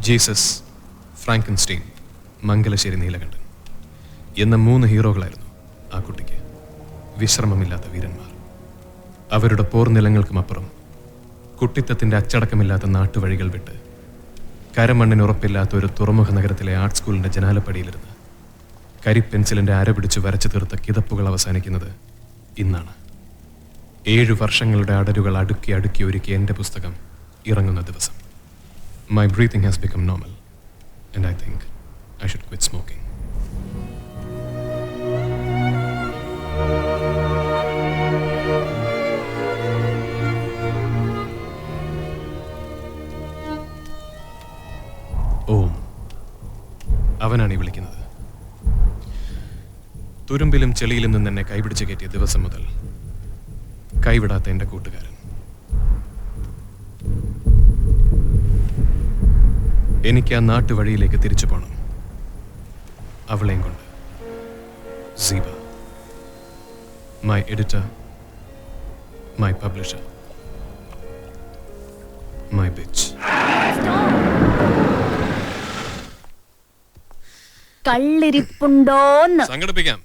Jesus, Frankenstein, Mangalassery Neelakantan എന്ന 3 ഹീറോകളായിരുന്നു ആ കുട്ടിക്ക്. വിശ്രമമില്ലാത്ത വീരന്മാർ. അവരുടെ പോർനിലങ്ങൾക്കുമപ്പുറം കുട്ടിത്തത്തിൻ്റെ അച്ചടക്കമില്ലാത്ത നാട്ടുവഴികൾ വിട്ട് കരമണ്ണിനുറപ്പില്ലാത്ത ഒരു തുറമുഖ നഗരത്തിലെ ആർട്ട് സ്കൂളിൻ്റെ ജനാലപ്പടിയിലിരുന്ന് കരിപ്പെൻസിലിൻ്റെ അരപിടിച്ച് വരച്ചു തീർത്ത കിതപ്പുകൾ അവസാനിക്കുന്നത് ഇന്നാണ്. 7 വർഷങ്ങളുടെ അടരുകൾ അടുക്കി അടുക്കി ഒരുക്കി എൻ്റെ പുസ്തകം ഇറങ്ങുന്ന ദിവസം. My breathing has become normal and I think I should quit smoking. ഓം, അവനാണ് ഈ വിളിക്കുന്നത്. തുരുമ്പിലും ചെളിയിലും നിന്ന് എന്നെ കൈപിടിച്ച് കയറ്റിയ ദിവസം മുതൽ കൈവിടാത്ത എൻ്റെ കൂട്ടുകാരൻ. എനിക്ക് ആ നാട്ടുവഴിയിലേക്ക് തിരിച്ചു പോകണം. അവളെയും കൊണ്ട്. Seeba, my editor, my publisher, my bitch. കള്ളിരിപ്പുണ്ടോന്ന് സംഘടിപ്പിക്കാം.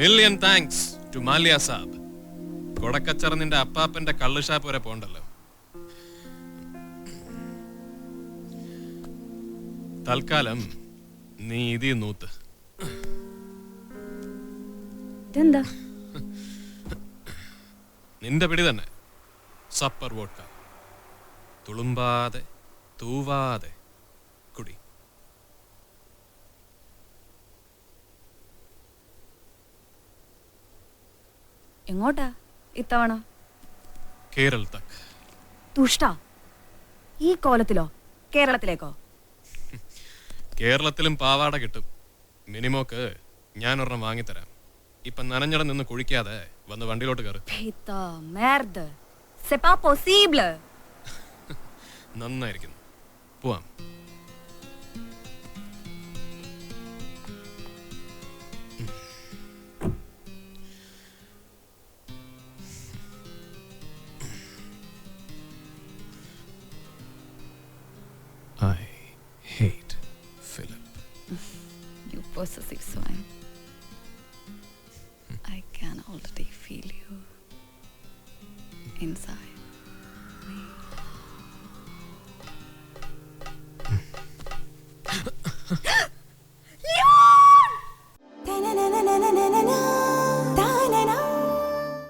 Million thanks to Maliya saab. കൊടക്കച്ചറ നിന്റെ അപ്പാപ്പന്റെ കള്ള് ഷാപ്പ് വരെ പോണ്ടല്ലോ. തൽക്കാലം നീ ഇതി നൂത്ത്. ഇതെന്താ? നിന്റെ പിടി തന്നെ. Supper vodka. തുളുമ്പാതെ തൂവാതെ കുടി. എങ്ങോട്ടാ ഇത്തവണ? കേരള തക്ക്. ദുഷ്ട, ഈ കോലത്തിലോ? കേരളത്തിലേക്കോ? കേരളത്തിലും പാവാട കിട്ടും. മിനിമോക്ക് ഞാൻ ഒരെണ്ണം വാങ്ങിത്തരാം. ഇപ്പൊ നനഞ്ഞട നിന്ന് കുഴിക്കാതെ വന്ന് വണ്ടിയിലോട്ട് കയറ്. നന്നായിരിക്കുന്നു. പോവാം. I hate Philip. You possessive swine. I can already feel you inside me.